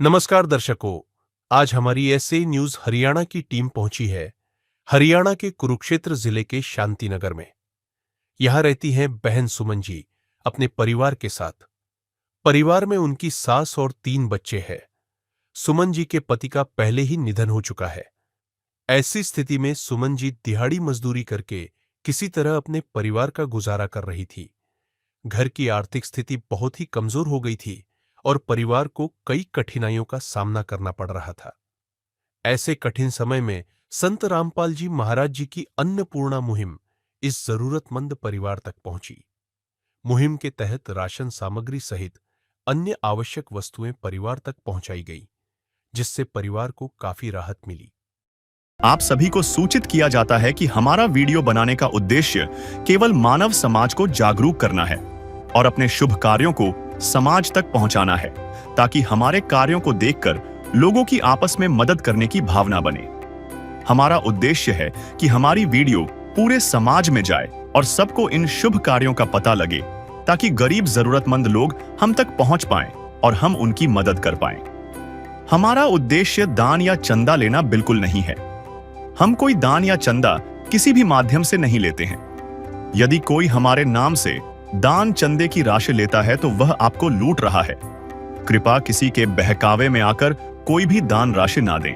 नमस्कार दर्शकों, आज हमारी ऐसे न्यूज हरियाणा की टीम पहुंची है हरियाणा के कुरुक्षेत्र जिले के शांतिनगर में। यहां रहती हैं बहन सुमन जी अपने परिवार के साथ। परिवार में उनकी सास और 3 बच्चे हैं। सुमन जी के पति का पहले ही निधन हो चुका है। ऐसी स्थिति में सुमन जी दिहाड़ी मजदूरी करके किसी तरह अपने परिवार का गुजारा कर रही थी। घर की आर्थिक स्थिति बहुत ही कमजोर हो गई थी और परिवार को कई कठिनाइयों का सामना करना पड़ रहा था। ऐसे कठिन समय में संत रामपाल जी महाराज जी की अन्नपूर्णा मुहिम इस जरूरतमंद परिवार तक पहुंची। मुहिम के तहत राशन सामग्री सहित अन्य आवश्यक वस्तुएं परिवार तक पहुंचाई गई, जिससे परिवार को काफी राहत मिली। आप सभी को सूचित किया जाता है कि हमारा वीडियो बनाने का उद्देश्य केवल मानव समाज को जागरूक करना है और अपने शुभ कार्यों को समाज तक पहुंचाना है, ताकि हमारे कार्यों को देखकर लोगों की आपस में मदद करने की भावना बने। हमारा उद्देश्य है कि हमारी वीडियो पूरे समाज में जाए और सबको इन शुभ कार्यों का पता लगे, ताकि गरीब जरूरतमंद लोग हम तक पहुंच पाएं और हम उनकी मदद कर पाएं। हमारा उद्देश्य दान या चंदा लेना बिल्कुल नहीं है। हम कोई दान या चंदा किसी भी माध्यम से नहीं लेते हैं। यदि कोई हमारे नाम से दान चंदे की राशि लेता है तो वह आपको लूट रहा है। कृपया किसी के बहकावे में आकर कोई भी दान राशि ना दें।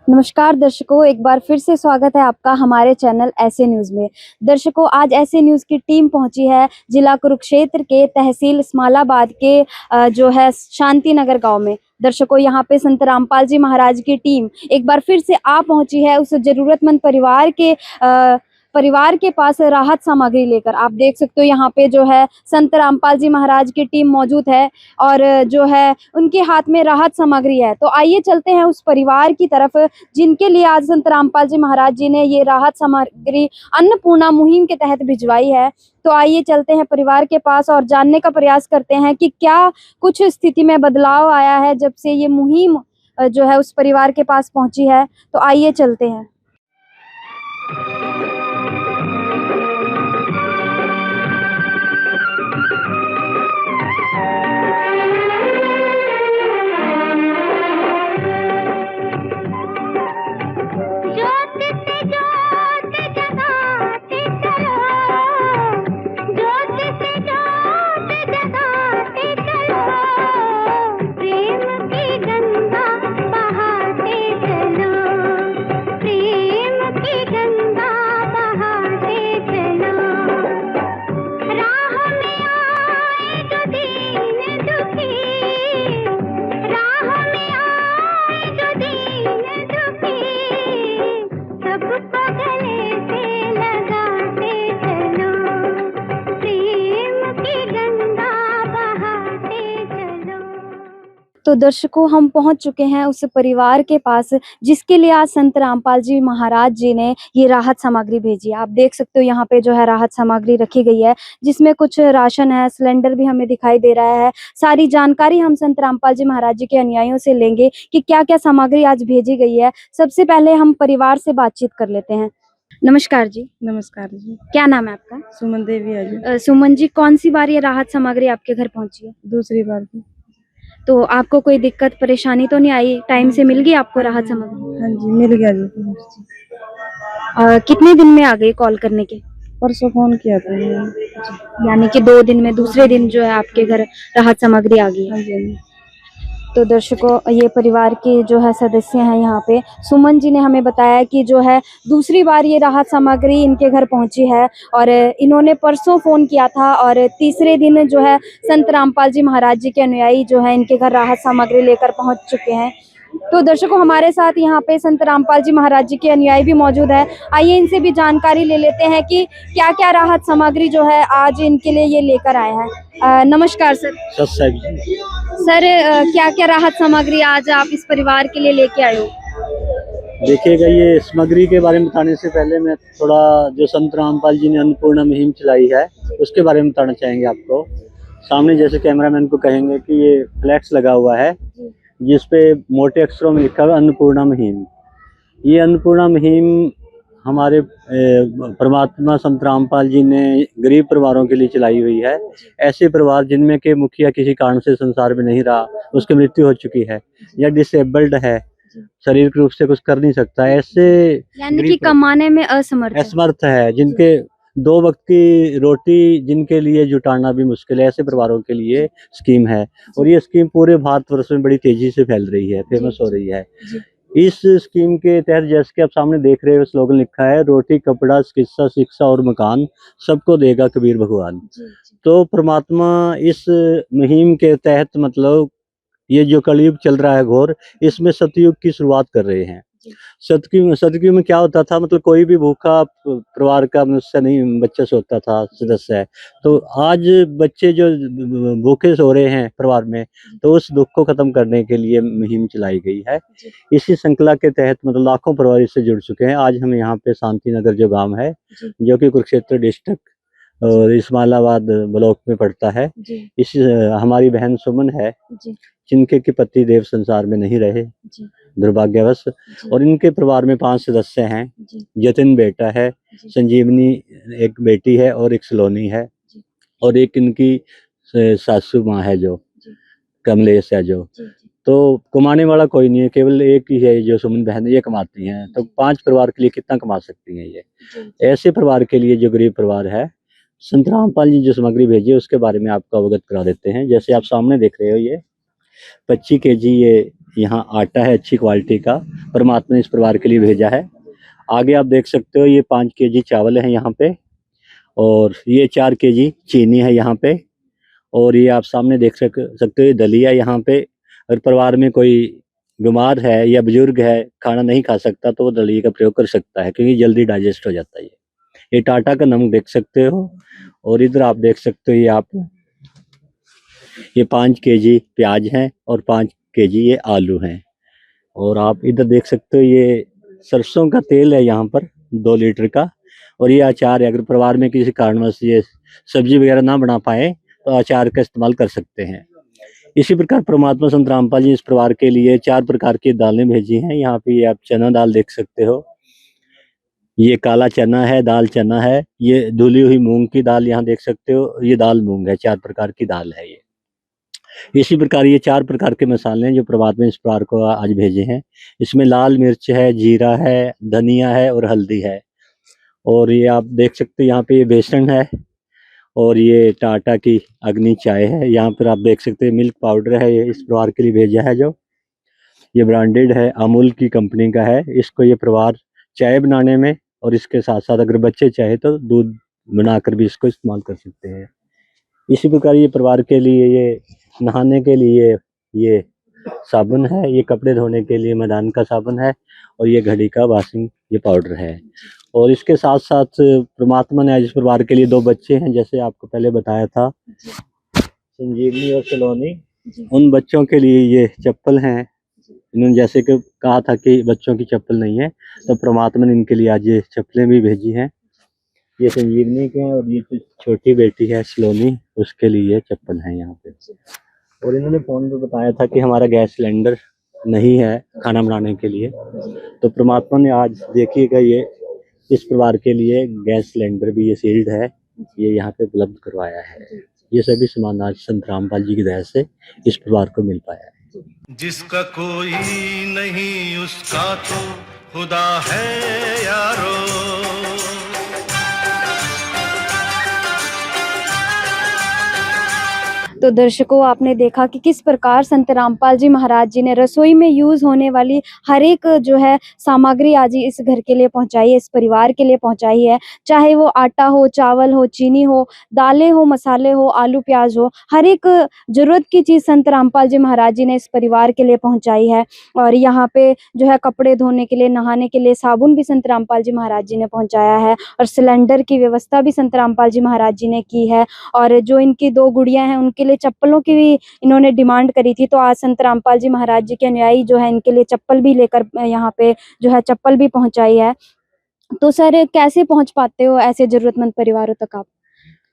नमस्कार दर्शकों, एक बार फिर से स्वागत है आपका हमारे चैनल ऐसे न्यूज में। दर्शकों, आज ऐसे न्यूज की टीम पहुंची है जिला कुरुक्षेत्र के तहसील इस्माइलाबाद के जो है शांतिनगर गांव में। दर्शकों, यहाँ पे संत रामपाल जी महाराज की टीम एक बार फिर से आ पहुंची है उस जरूरतमंद परिवार के पास राहत सामग्री लेकर। आप देख सकते हो यहाँ पे जो है संत रामपाल जी महाराज की टीम मौजूद है और जो है उनके हाथ में राहत सामग्री है। तो आइए चलते हैं उस परिवार की तरफ जिनके लिए आज संत रामपाल जी महाराज जी ने ये राहत सामग्री अन्नपूर्णा मुहिम के तहत भिजवाई है। तो आइए चलते हैं परिवार के पास और जानने का प्रयास करते हैं कि क्या कुछ स्थिति में बदलाव आया है जब से ये मुहिम जो है उस परिवार के पास पहुंची है। तो आइए चलते हैं। तो दर्शकों, हम पहुंच चुके हैं उस परिवार के पास जिसके लिए आज संत रामपाल जी महाराज जी ने ये राहत सामग्री भेजी है। आप देख सकते हो यहाँ पे जो है राहत सामग्री रखी गई है, जिसमें कुछ राशन है, सिलेंडर भी हमें दिखाई दे रहा है। सारी जानकारी हम संत रामपाल जी महाराज जी के अनुयायियों से लेंगे कि क्या क्या सामग्री आज भेजी गई है। सबसे पहले हम परिवार से बातचीत कर लेते हैं। नमस्कार जी। नमस्कार जी। क्या नाम है आपका? सुमन देवी है जी। सुमन जी, कौन सी बार ये राहत सामग्री आपके घर पहुंची है? दूसरी बार की। तो आपको कोई दिक्कत परेशानी तो नहीं आई? टाइम से मिल गई आपको राहत सामग्री? हाँ जी, मिल गया जी। कितने दिन में आ गई कॉल करने के? परसों फोन किया था। यानी कि 2 दिन में, दूसरे दिन जो है आपके घर राहत सामग्री आ गई है। हाँ जी। तो दर्शकों, ये परिवार के जो है सदस्य हैं यहाँ पे। सुमन जी ने हमें बताया कि जो है दूसरी बार ये राहत सामग्री इनके घर पहुंची है और इन्होंने परसों फोन किया था और तीसरे दिन जो है संत रामपाल जी महाराज जी के अनुयायी जो है इनके घर राहत सामग्री लेकर पहुंच चुके हैं। तो दर्शकों, हमारे साथ यहाँ पे संत रामपाल जी महाराज जी के अनुयायी भी मौजूद है। आइए इनसे भी जानकारी ले लेते हैं कि क्या क्या राहत सामग्री जो है आज इनके लिए ये लेकर आए हैं। नमस्कार सर। सर, क्या क्या राहत सामग्री आज आप इस परिवार के लिए लेके आए हो? देखिएगा, ये सामग्री के बारे में बताने से पहले मैं थोड़ा जो संत रामपाल जी ने अन्नपूर्णा मुहिम चलाई है उसके बारे में बताना चाहेंगे आपको। सामने जैसे कैमरामैन को कहेंगे कि ये फ्लैक्स लगा हुआ है जिस पे मोटे अक्षरों में लिखा हुआ अन्नपूर्णा मुहिम। ये अन्नपूर्णा मुहिम हमारे परमात्मा संत रामपाल जी ने गरीब परिवारों के लिए चलाई हुई है। ऐसे परिवार जिनमें के मुखिया किसी कारण से संसार में नहीं रहा, उसकी मृत्यु हो चुकी है या डिसेबल्ड है, शारीरिक रूप से कुछ कर नहीं सकता, ऐसे यानी कि कमाने में असमर्थ है, जिनके 2 वक्त की रोटी जिनके लिए जुटाना भी मुश्किल है, ऐसे परिवारों के लिए स्कीम है। और ये स्कीम पूरे भारतवर्ष में बड़ी तेजी से फैल रही है, फेमस हो रही है। इस स्कीम के तहत जैसे कि आप सामने देख रहे हो, स्लोगन लिखा है, रोटी कपड़ा चिकित्सा शिक्षा और मकान सबको देगा कबीर भगवान। तो परमात्मा इस मुहिम के तहत मतलब ये जो कलयुग चल रहा है घोर, इसमें सतयुग की शुरुआत कर रहे हैं। सतयुग में क्या होता था, मतलब कोई भी भूखा परिवार का मनुष्य नहीं, बच्चा सोता था, सदस्य है। तो आज बच्चे जो भूखे सो रहे हैं परिवार में, तो उस दुख को खत्म करने के लिए मुहिम चलाई गई है। इसी श्रृंखला के तहत मतलब लाखों परिवार इससे जुड़ चुके हैं। आज हम यहाँ पे शांति नगर जो गांव है, जो कि कुरुक्षेत्र डिस्ट्रिक्ट और इस्माइलाबाद ब्लॉक में पड़ता है, इस हमारी बहन सुमन है, जिनके के पति देव संसार में नहीं रहे दुर्भाग्यवश, और इनके परिवार में 5 सदस्य हैं। जतिन बेटा है, संजीवनी एक बेटी है और एक सलोनी है, और एक इनकी सासू माँ है जो कमलेश है जो। तो कमाने वाला कोई नहीं है, केवल एक ही है जो सुमन बहन, ये कमाती हैं। तो 5 परिवार के लिए कितना कमा सकती हैं ये। ऐसे परिवार के लिए जो गरीब परिवार है, संत रामपाल जी जो सामग्री भेजी है उसके बारे में आपको अवगत करा देते हैं। जैसे आप सामने देख रहे हो, ये 25 kg ये यहाँ आटा है अच्छी क्वालिटी का, परमात्मा ने इस परिवार के लिए भेजा है। आगे आप देख सकते हो ये 5 kg चावल है यहाँ पे, और ये 4 kg चीनी है यहाँ पे, और ये आप सामने देख सकते हो ये दलिया यहाँ पे। अगर परिवार में कोई बीमार है या बुजुर्ग है, खाना नहीं खा सकता, तो वो दलिया का प्रयोग कर सकता है, क्योंकि जल्दी डाइजेस्ट हो जाता है। ये टाटा का नमक देख सकते हो, और इधर आप देख सकते हो ये 5 kg प्याज है और 5 kg ये आलू हैं। और आप इधर देख सकते हो ये सरसों का तेल है यहाँ पर 2 लीटर का, और ये अचार है। अगर परिवार में किसी कारणवश ये सब्जी वगैरह ना बना पाए तो अचार का इस्तेमाल कर सकते हैं। इसी प्रकार परमात्मा संत रामपाल जी इस परिवार के लिए 4 प्रकार की दालें भेजी हैं। यहाँ पे ये आप चना दाल देख सकते हो, ये काला चना है, दाल चना है, ये धुली हुई मूंग की दाल यहाँ देख सकते हो, ये दाल मूंग है। 4 प्रकार की दाल है ये। इसी प्रकार ये 4 प्रकार के मसाले हैं जो परमात्मा इस परिवार को आज भेजे हैं। इसमें लाल मिर्च है, जीरा है, धनिया है और हल्दी है। और ये आप देख सकते हो यहाँ पे ये बेसन है, और ये टाटा की अग्नि चाय है। यहाँ पर आप देख सकते हैं मिल्क पाउडर है, ये इस परिवार के लिए भेजा है। जो ये ब्रांडेड है, अमूल की कंपनी का है। इसको ये परिवार चाय बनाने में, और इसके साथ साथ अगर बच्चे चाहे तो दूध बनाकर भी इसको इस्तेमाल कर सकते हैं। इसी प्रकार ये परिवार के लिए ये नहाने के लिए ये साबुन है, ये कपड़े धोने के लिए मैदान का साबुन है, और ये घड़ी का वॉशिंग ये पाउडर है। और इसके साथ साथ परमात्मा ने आज इस परिवार के लिए 2 बच्चे हैं, जैसे आपको पहले बताया था, संजीवनी और सलोनी। उन बच्चों के लिए ये चप्पल हैं। इन्होंने जैसे कि कहा था कि बच्चों की चप्पल नहीं है, तो परमात्मा ने इनके लिए आज ये चप्पलें भी भेजी हैं। ये संजीवनी के हैं, और ये छोटी बेटी है सलोनी, उसके लिए चप्पल है यहाँ पे। और इन्होंने फोन पे बताया था कि हमारा गैस सिलेंडर नहीं है खाना बनाने के लिए, तो परमात्मा ने आज देखिएगा ये इस परिवार के लिए गैस सिलेंडर भी ये सील्ड है, ये यहाँ पे उपलब्ध करवाया है। ये सभी सामान आज संत रामपाल जी की दया से इस परिवार को मिल पाया है। जिसका कोई नहीं उसका तो खुदा है यारो। तो दर्शकों, आपने देखा कि किस प्रकार संत रामपाल जी महाराज जी ने रसोई में यूज होने वाली हर एक जो है सामग्री आज इस घर के लिए पहुंचाई है, इस परिवार के लिए पहुंचाई है। चाहे वो आटा हो, चावल हो, चीनी हो, दालें हो, मसाले हो, आलू प्याज हो, हर एक जरूरत की चीज संत रामपाल जी महाराज जी ने इस परिवार के लिए पहुंचाई है। और यहाँ पे जो है कपड़े धोने के लिए, नहाने के लिए साबुन भी संत रामपाल जी महाराज जी ने पहुंचाया है, और सिलेंडर की व्यवस्था भी संत रामपाल जी महाराज जी ने की है। और जो इनकी 2 गुड़ियां हैं, उनके चप्पलों की भी इन्होंने डिमांड करी थी, तो आज संत रामपाल जी महाराज जी के अनुयायी जो है इनके लिए चप्पल भी लेकर यहाँ पे जो है चप्पल भी पहुंचाई है। तो सर, कैसे पहुंच पाते हो ऐसे जरूरतमंद परिवारों तक आप?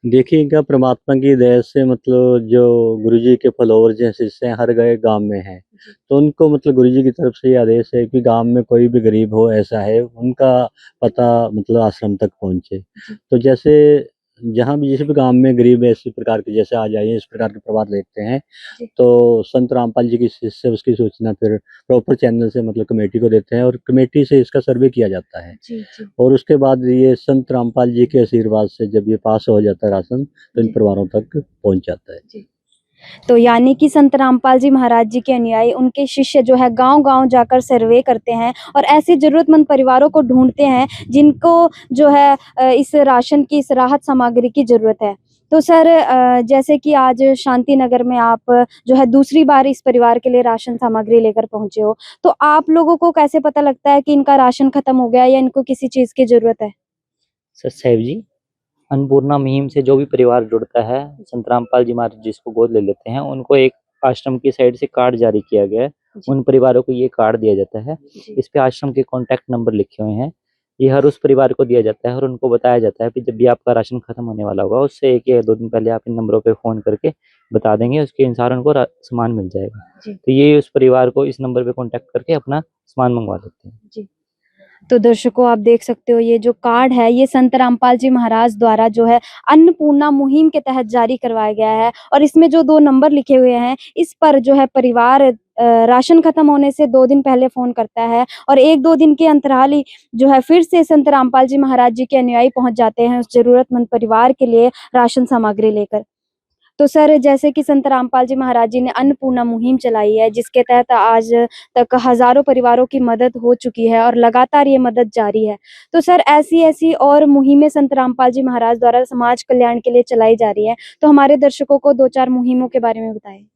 देखिएगा, परमात्मा की दया से मतलब जो गुरुजी के फॉलोअर्स हैं, शिष्य हैं, हर गए गांव में हैं, तो उनको मतलब गुरुजी की तरफ से ये आदेश है कि गांव में कोई भी गरीब हो ऐसा है, उनका पता मतलब आश्रम तक पहुंचे। तो जैसे जहाँ भी जिस भी गांव में गरीब ऐसी प्रकार के जैसे आ जाए, इस प्रकार के प्रभात देखते हैं, तो संत रामपाल जी की शिष्य उसकी सूचना फिर प्रॉपर चैनल से मतलब कमेटी को देते हैं और कमेटी से इसका सर्वे किया जाता है। और उसके बाद ये संत रामपाल जी के आशीर्वाद से जब ये पास हो जाता है राशन, तो इन परिवारों तक पहुंच जाता है। तो यानी कि संत रामपाल जी महाराज जी के अनुयायी, उनके शिष्य जो है गांव-गांव जाकर सर्वे करते हैं और ऐसे जरूरतमंद परिवारों को ढूंढते हैं जिनको जो है इस राशन की, इस राहत सामग्री की जरूरत है। तो सर जैसे कि आज शांति नगर में आप जो है दूसरी बार इस परिवार के लिए राशन सामग्री लेकर पहुंचे हो, तो आप लोगों को कैसे पता लगता है कि इनका राशन खत्म हो गया या इनको किसी चीज की जरूरत है? सर साहिब जी, अन्नपूर्णा मुहिम से जो भी परिवार जुड़ता है, संत रामपाल जी महाराज जिसको गोद ले लेते हैं, उनको एक आश्रम की साइड से कार्ड जारी किया गया है। उन परिवारों को ये कार्ड दिया जाता है। इस पे आश्रम के कॉन्टैक्ट नंबर लिखे हुए हैं। ये हर उस परिवार को दिया जाता है और उनको बताया जाता है कि जब भी आपका राशन खत्म होने वाला होगा, उससे 1 या 2 दिन पहले आप इन नंबरों पे फ़ोन करके बता देंगे, उसके अनुसार उनको सामान मिल जाएगा। तो ये उस परिवार को इस नंबर पे कॉन्टैक्ट करके अपना सामान मंगवा देते हैं। तो दर्शकों, आप देख सकते हो ये जो कार्ड है, ये संत रामपाल जी महाराज द्वारा जो है अन्नपूर्णा मुहिम के तहत जारी करवाया गया है और इसमें जो 2 नंबर लिखे हुए हैं, इस पर जो है परिवार राशन खत्म होने से 2 दिन पहले फ़ोन करता है और 1-2 दिन के अंतराल ही जो है फिर से संत रामपाल जी महाराज जी के अनुयायी पहुंच जाते हैं उस ज़रूरतमंद परिवार के लिए राशन सामग्री लेकर। तो सर जैसे कि संत रामपाल जी महाराज जी ने अन्नपूर्णा मुहिम चलाई है, जिसके तहत आज तक हज़ारों परिवारों की मदद हो चुकी है और लगातार ये मदद जारी है। तो सर ऐसी-ऐसी और मुहिमें संत रामपाल जी महाराज द्वारा समाज कल्याण के लिए चलाई जा रही है। तो हमारे दर्शकों को 2-4 मुहिमों के बारे में बताएँ।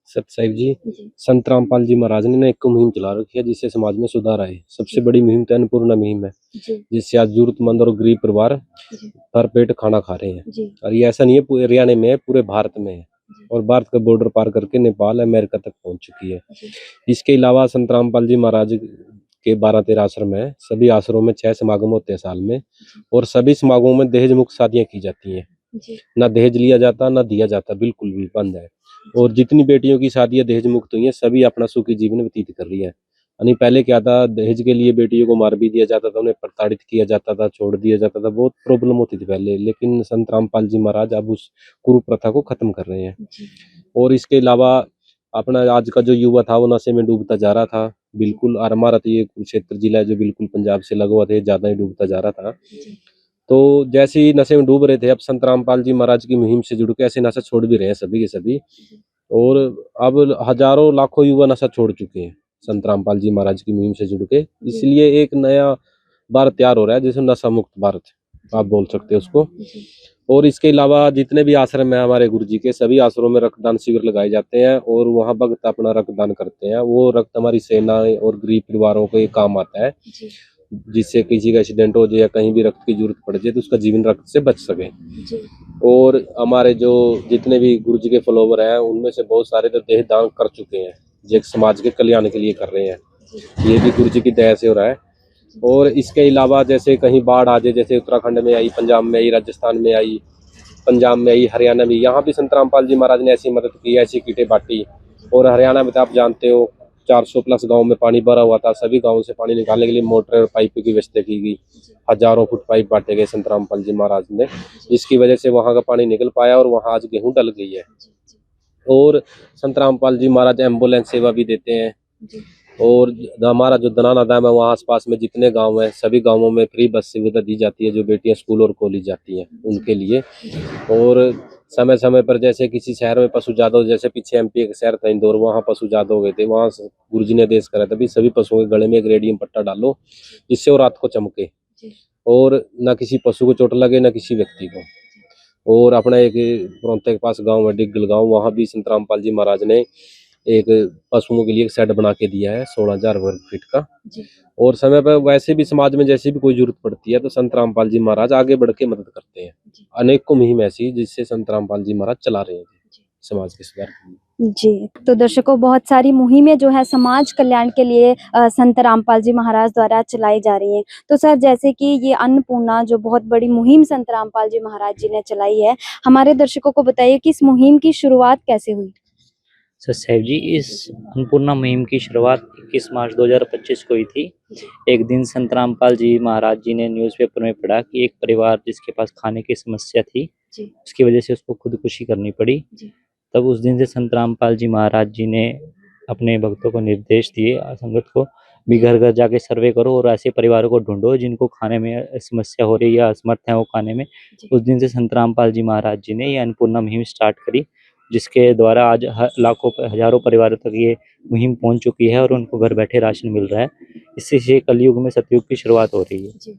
सत साहिब जी, संत रामपाल जी महाराज ने एक मुहिम चला रखी है जिससे समाज में सुधार आए। सबसे बड़ी मुहिम तो अन्नपूर्णा मुहिम है, जिससे आज जरूरतमंद और गरीब परिवार भर पेट खाना खा रहे हैं। और ये ऐसा नहीं है पूरे हरियाणा में है, पूरे भारत में है और भारत का बॉर्डर पार करके नेपाल, अमेरिका तक पहुंच चुकी है। इसके अलावा संत रामपाल जी महाराज के 12-13 आश्रम है। सभी आश्रमों में 6 समागम होते हैं साल में और सभी समागमों में दहेज मुक्त शादियां की जाती हैं। ना दहेज लिया जाता, ना दिया जाता, बिल्कुल भी बंद है। और जितनी बेटियों की शादियां दहेज मुक्त हुई हैं, सभी अपना सुखी जीवन व्यतीत कर रही है। यानी पहले क्या था, दहेज के लिए बेटियों को मार भी दिया जाता था, उन्हें प्रताड़ित किया जाता था, छोड़ दिया जाता था, बहुत प्रॉब्लम होती थी पहले। लेकिन संत रामपाल जी महाराज अब उस कुप्रथा को खत्म कर रहे हैं। और इसके अलावा अपना आज का जो युवा था वो नशे में डूबता जा रहा था, बिल्कुल। और हमारा तो ये कुरुक्षेत्र जिला है जो बिल्कुल पंजाब से लगा हुआ था, ज्यादा ही डूबता जा रहा था। तो जैसे ही नशे में डूब रहे थे, अब संत रामपाल जी महाराज की मुहिम से जुड़ के ऐसे नशा छोड़ भी रहे हैं सभी के सभी। और अब हजारों लाखों युवा नशा छोड़ चुके हैं संत रामपाल जी महाराज की मुहिम से जुड़ के। इसलिए एक नया भारत तैयार हो रहा है, जैसे नशा मुक्त भारत आप बोल सकते हैं उसको। और इसके अलावा जितने भी आश्रम है हमारे गुरु जी के, सभी आश्रमों में रक्तदान शिविर लगाए जाते हैं और वहाँ भक्त अपना रक्तदान करते हैं। वो रक्त हमारी सेना और गरीब परिवारों को ये काम आता है, जिससे किसी का एक्सीडेंट हो जाए या कहीं भी रक्त की जरूरत पड़ जाए तो उसका जीवन रक्त से बच सके। और हमारे जो जितने भी गुरु जी के फॉलोवर हैं, उनमें से बहुत सारे तो देह दान कर चुके हैं, जो समाज के कल्याण के लिए कर रहे हैं। ये भी गुरु जी की दया से हो रहा है। और इसके अलावा जैसे कहीं बाढ़ आ जाए, जैसे उत्तराखंड में आई, पंजाब में आई, राजस्थान में आई, पंजाब में आई, हरियाणा में, यहाँ भी संत रामपाल जी महाराज ने ऐसी मदद की, ऐसी किटें बांटी। और हरियाणा में तो आप जानते हो 400 प्लस गांव में पानी भरा हुआ था, सभी गांवों से पानी निकालने के लिए मोटर और पाइप की व्यवस्था की गई। हजारों फुट पाइप बांटे गए संत रामपाल जी महाराज ने, जिसकी वजह से वहां का पानी निकल पाया और वहां आज गेहूं डल गई है। और संत रामपाल जी महाराज एम्बुलेंस सेवा भी देते हैं। और हमारा जो दनाना धाम है, वहाँ आसपास में जितने गांव हैं, सभी गांवों में फ्री बस सुविधा दी जाती है, जो बेटियां स्कूल और कॉलेज जाती हैं उनके लिए। और समय समय पर जैसे किसी शहर में पशु ज्यादा हो, जैसे पीछे एमपी का शहर था इंदौर, वहाँ पशु ज्यादा हो गए थे, वहाँ गुरुजी ने आदेश करा था भी सभी पशुओं के गले में एक रेडियम पट्टा डालो, जिससे वो रात को चमके और न किसी पशु को चोट लगे न किसी व्यक्ति को। और अपना एक प्रोंते के पास गाँव है डिग्गल गाँव, वहाँ भी संत रामपाल जी महाराज ने एक पशुओं के लिए एक शेड बना के दिया है 16,000 वर्ग फीट का। और समय पर वैसे भी समाज में जैसे भी कोई जरूरत पड़ती है तो संत रामपाल जी महाराज आगे बढ़ के मदद करते हैं। अनेकों मुहिम ऐसी जिससे संत रामपाल जी महाराज चला रहे हैं समाज के सुधार के लिए। जी, तो दर्शकों बहुत सारी मुहिमें जो है समाज कल्याण के लिए संत रामपाल जी महाराज द्वारा चलाई जा रही हैं। तो सर जैसे कि ये अन्नपूर्णा जो बहुत बड़ी मुहिम संत रामपाल जी महाराज जी ने चलाई है, हमारे दर्शकों को बताइए कि इस मुहिम की शुरुआत कैसे हुई? सर साहिब जी, इस अन्नपूर्णा मुहिम की शुरुआत 21 मार्च 2025 को हुई थी। एक दिन संत रामपाल जी महाराज जी ने न्यूज़पेपर में पढ़ा कि एक परिवार जिसके पास खाने की समस्या थी, जी, उसकी वजह से उसको खुदकुशी करनी पड़ी। जी, तब उस दिन से संत रामपाल जी महाराज जी ने अपने भक्तों को निर्देश दिए, संगत को भी घर घर जाके सर्वे करो और ऐसे परिवारों को ढूंढो जिनको खाने में समस्या हो रही है या असमर्थ है वो खाने में। जी। उस दिन से संत रामपाल जी महाराज जी ने ये अन्नपूर्णा मुहिम स्टार्ट करी, जिसके द्वारा आज लाखों हजारों परिवारों तक ये मुहिम पहुंच चुकी है और उनको घर बैठे राशन मिल रहा है। इससे ये कलयुग में सतयुग की शुरुआत हो रही है। जी।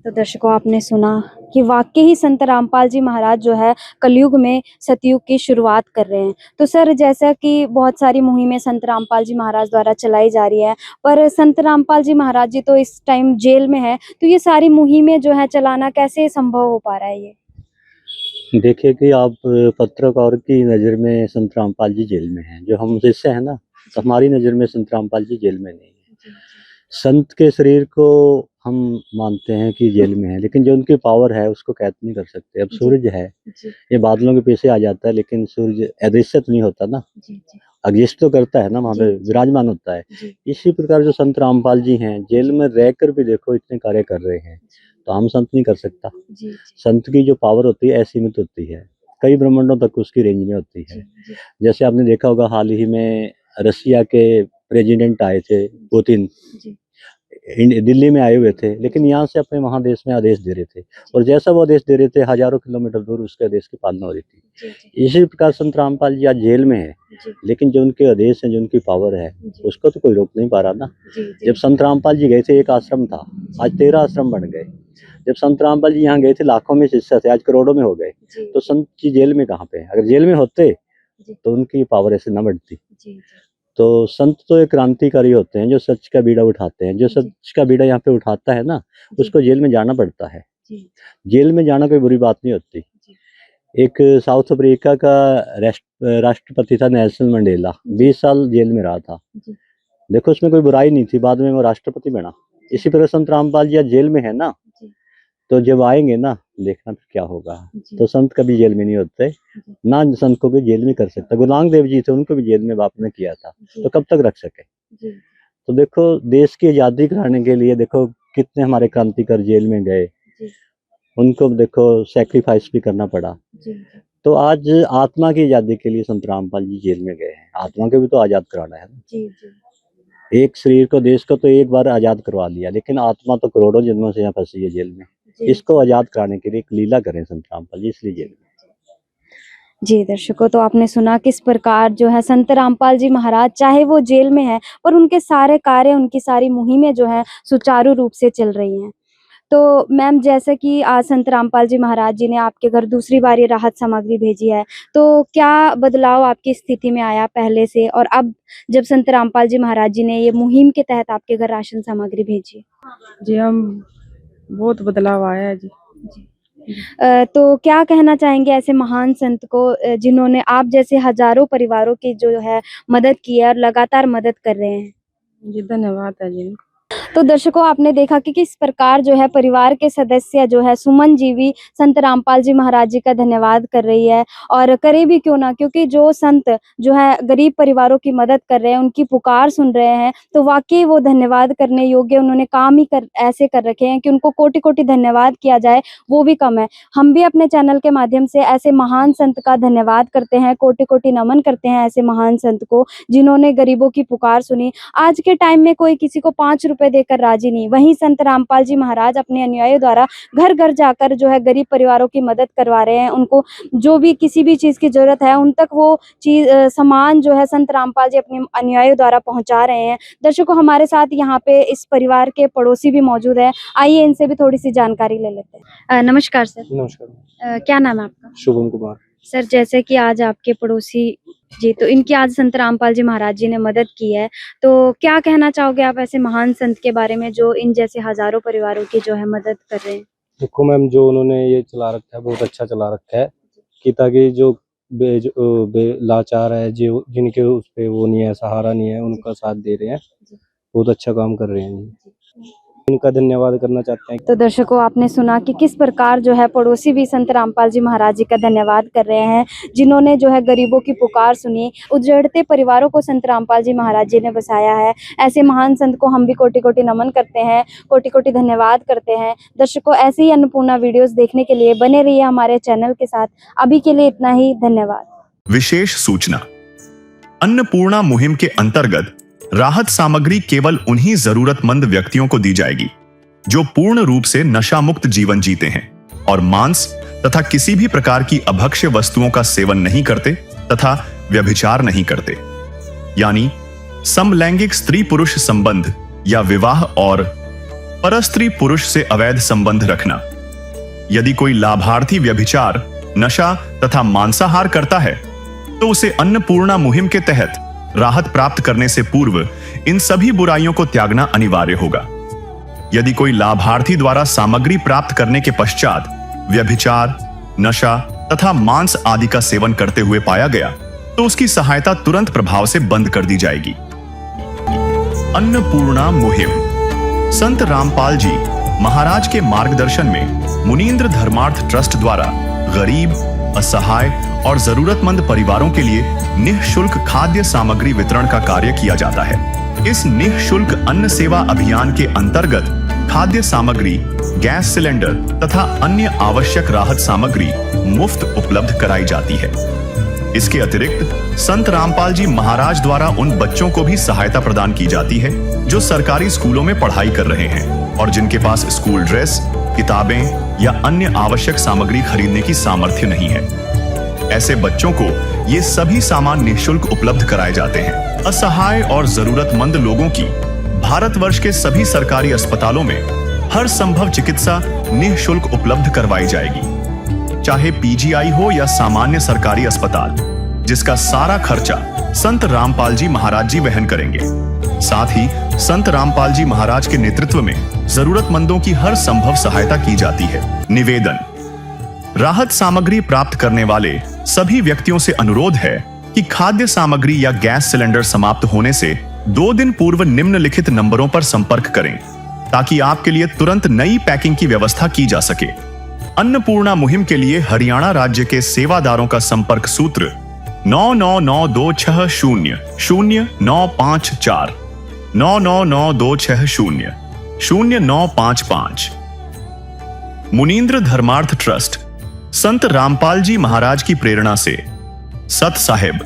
तो दर्शकों आपने सुना कि वाकई ही संत रामपाल जी महाराज जो है कलयुग में सतयुग की शुरुआत कर रहे हैं। तो सर जैसा कि बहुत सारी मुहिमें संत रामपाल जी महाराज द्वारा चलाई जा रही है, पर संत रामपाल जी महाराज जी तो इस टाइम जेल में है, तो ये सारी मुहिमें जो है चलाना कैसे संभव हो पा रहा है ये? देखिए कि आप पत्रकार की नज़र में संत रामपाल जी जेल में हैं, जो हम शिष्य हैं ना, तो हमारी नज़र में संत रामपाल जी जेल में नहीं है। संत के शरीर को हम मानते हैं कि जेल में है, लेकिन जो उनकी पावर है उसको कैद नहीं कर सकते। अब सूरज है, ये बादलों के पीछे आ जाता है, लेकिन सूरज अदृश्य तो नहीं होता ना, एग्जिस्ट तो करता है ना, वहाँ पे विराजमान होता है। इसी प्रकार जो संत रामपाल जी हैं, जेल में रहकर भी देखो इतने कार्य कर रहे हैं, तो हम संत नहीं कर सकता। संत की जो पावर होती है असीमित होती है, कई ब्रह्मांडों तक उसकी रेंज में होती है। जैसे आपने देखा होगा हाल ही में रसिया के प्रेसिडेंट आए थे पुतिन, दिल्ली में आए हुए थे, लेकिन यहाँ से अपने महादेश में आदेश दे रहे थे, और जैसा वो आदेश दे रहे थे हजारों किलोमीटर दूर उसके आदेश की पालना हो रही थी। इसी प्रकार संत रामपाल जी आज जेल में है, लेकिन जो उनके आदेश हैं, जो उनकी पावर है, उसको तो कोई रोक नहीं पा रहा ना। जब संत रामपाल जी गए थे एक आश्रम था, आज 13 आश्रम बन गए। जब संत रामपाल जी यहाँ गए थे लाखों में शिष्य थे, आज करोड़ों में हो गए। तो संत जी जेल में कहाँ पे है? अगर जेल में होते तो उनकी पावर ऐसे न बढ़ती। तो संत तो एक क्रांतिकारी होते हैं, जो सच का बीड़ा उठाते हैं। जो सच का बीड़ा यहाँ पे उठाता है ना, उसको जेल में जाना पड़ता है। जेल में जाना कोई बुरी बात नहीं होती। एक साउथ अफ्रीका का राष्ट्रपति था नेल्सन मंडेला, 20 साल जेल में रहा था। देखो उसमें कोई बुराई नहीं थी, बाद में वो राष्ट्रपति बना। इसी प्रकार संत रामपाल जी जेल में है ना, तो जब आएंगे ना देखना फिर क्या होगा। तो संत कभी जेल में नहीं होते ना, संत को भी जेल में कर सकता। गुरु नानक देव जी थे, उनको भी जेल में बाप ने किया था, तो कब तक रख सके। तो देखो देश की आज़ादी कराने के लिए देखो कितने हमारे क्रांतिकारी जेल में गए, उनको देखो सैक्रिफाइस भी करना पड़ा। तो आज आत्मा की आज़ादी के लिए संत रामपाल जी जेल में गए हैं। आत्मा को भी तो आज़ाद कराना है ना। एक शरीर को, देश को तो एक बार आज़ाद करवा लिया, लेकिन आत्मा तो करोड़ों जन्मों से यहाँ फंसी है जेल में। इसको आज़ाद कराने के लिए एक लीला करें संत रामपाल जी, इसलिए जेल में। जी दर्शकों, तो आपने सुना किस प्रकार जो है संत रामपाल जी महाराज चाहे वो जेल में है, पर उनके सारे कार्य, उनकी सारी मुहिमें जो है सुचारू रूप से चल रही हैं। तो मैम जैसे कि आज संत रामपाल जी महाराज जी ने आपके घर दूसरी बार ये राहत सामग्री भेजी है, तो क्या बदलाव आपकी स्थिति में आया पहले से और अब जब संत रामपाल जी महाराज जी ने ये मुहिम के तहत आपके घर राशन सामग्री भेजी? जी हम बहुत बदलाव आया है जी। तो क्या कहना चाहेंगे ऐसे महान संत को जिन्होंने आप जैसे हजारों परिवारों की जो है मदद की है और लगातार मदद कर रहे हैं? जी धन्यवाद है जी। तो दर्शकों आपने देखा कि किस प्रकार जो है परिवार के सदस्य जो है सुमन जी भी संत रामपाल जी महाराज जी का धन्यवाद कर रही है, और करे भी क्यों ना, क्योंकि जो संत जो है गरीब परिवारों की मदद कर रहे हैं, उनकी पुकार सुन रहे हैं, तो वाकई वो धन्यवाद करने योग्य उन्होंने काम ही ऐसे कर रखे हैं कि उनको कोटि कोटि धन्यवाद किया जाए वो भी कम है। हम भी अपने चैनल के माध्यम से ऐसे महान संत का धन्यवाद करते हैं, कोटि कोटि नमन करते हैं ऐसे महान संत को जिन्होंने गरीबों की पुकार सुनी। आज के टाइम में कोई किसी को 5 रुपए देकर राजी नहीं, वहीं संत रामपाल जी महाराज अपने अनुयायियों द्वारा घर घर जाकर जो है गरीब परिवारों की मदद करवा रहे हैं। उनको जो भी किसी भी चीज की जरूरत है उन तक वो चीज सामान जो है संत रामपाल जी अपने अनुयायियों द्वारा पहुंचा रहे हैं। दर्शकों हमारे साथ यहाँ पे इस परिवार के पड़ोसी भी मौजूद है, आइए इनसे भी थोड़ी सी जानकारी ले लेते हैं। नमस्कार सर। नमस्कार। क्या नाम है आपका? शुभम कुमार। सर जैसे कि आज आपके पड़ोसी जी, तो इनकी आज संत रामपाल जी महाराज जी ने मदद की है, तो क्या कहना चाहोगे आप ऐसे महान संत के बारे में जो इन जैसे हजारों परिवारों की जो है मदद कर रहे हैं? देखो मैम, जो उन्होंने ये चला रखा है बहुत अच्छा चला रखा है, कि ताकि जो लाचार है, जो जिनके उस पे वो नहीं है, सहारा नहीं है, उनका साथ दे रहे हैं। बहुत अच्छा काम कर रहे हैं जी। इनका धन्यवाद करना चाहते हैं। तो दर्शकों, आपने सुना कि किस प्रकार जो है पड़ोसी भी संत रामपाल जी महाराज जी का धन्यवाद कर रहे हैं, जिन्होंने जो है गरीबों की पुकार सुनी, उजड़ते परिवारों को संत रामपाल जी महाराज जी ने बसाया है। ऐसे महान संत को हम भी कोटि कोटि नमन करते हैं, कोटि कोटि धन्यवाद करते हैं। दर्शकों, ऐसे ही अन्नपूर्णा वीडियोस देखने के लिए बने रहिए हमारे चैनल के साथ। अभी के लिए इतना ही, धन्यवाद। विशेष सूचना, अन्नपूर्णा मुहिम के अंतर्गत राहत सामग्री केवल उन्हीं जरूरतमंद व्यक्तियों को दी जाएगी जो पूर्ण रूप से नशा मुक्त जीवन जीते हैं और मांस तथा किसी भी प्रकार की अभक्ष्य वस्तुओं का सेवन नहीं करते तथा व्यभिचार नहीं करते, यानी समलैंगिक स्त्री पुरुष संबंध या विवाह और परस्त्री पुरुष से अवैध संबंध रखना। यदि कोई लाभार्थी व्यभिचार, नशा तथा मांसाहार करता है तो उसे अन्नपूर्णा मुहिम के तहत राहत प्राप्त करने से पूर्व इन सभी बुराइयों को त्यागना अनिवार्य होगा। यदि कोई लाभार्थी द्वारा सामग्री प्राप्त करने के पश्चात व्यभिचार, नशा तथा मांस आदि का सेवन करते हुए पाया गया तो उसकी सहायता तुरंत प्रभाव से बंद कर दी जाएगी। अन्नपूर्णा मुहिम संत रामपाल जी महाराज के मार्गदर्शन में मुनींद्र धर्मार्थ ट्रस्ट द्वारा गरीब, असहाय और जरूरतमंद परिवारों के लिए निःशुल्क खाद्य सामग्री वितरण का कार्य किया जाता है। इस निःशुल्क अन्न सेवा अभियान के अंतर्गत खाद्य सामग्री, गैस सिलेंडर तथा अन्य आवश्यक राहत सामग्री मुफ्त उपलब्ध कराई जाती है। इसके अतिरिक्त संत रामपाल जी महाराज द्वारा उन बच्चों को भी सहायता प्रदान की जाती है जो सरकारी स्कूलों में पढ़ाई कर रहे हैं और जिनके पास स्कूल ड्रेस, किताबें या अन्य आवश्यक सामग्री खरीदने की सामर्थ्य नहीं है। ऐसे बच्चों को ये सभी सामान निःशुल्क उपलब्ध कराए जाते हैं। असहाय और जरूरतमंद लोगों की भारतवर्ष के सभी सरकारी अस्पतालों में हर संभव चिकित्सा निःशुल्क उपलब्ध करवाई जाएगी, चाहे पीजीआई हो या सामान्य सरकारी अस्पताल, जिसका सारा खर्चा संत रामपाल जी महाराज जी वहन करेंगे। साथ ही संत रामपाल जी महाराज के नेतृत्व में जरूरतमंदों की हर संभव सहायता की जाती है। निवेदन, राहत सामग्री प्राप्त करने वाले सभी व्यक्तियों से अनुरोध है कि खाद्य सामग्री या गैस सिलेंडर समाप्त होने से 2 दिन पूर्व निम्नलिखित नंबरों पर संपर्क करें ताकि आपके लिए तुरंत नई पैकिंग की व्यवस्था की जा सके। अन्नपूर्णा मुहिम के लिए हरियाणा राज्य के सेवादारों का संपर्क सूत्र 9992600954 9992600955। मुनींद्र धर्मार्थ ट्रस्ट संत रामपाल जी महाराज की प्रेरणा से सत साहिब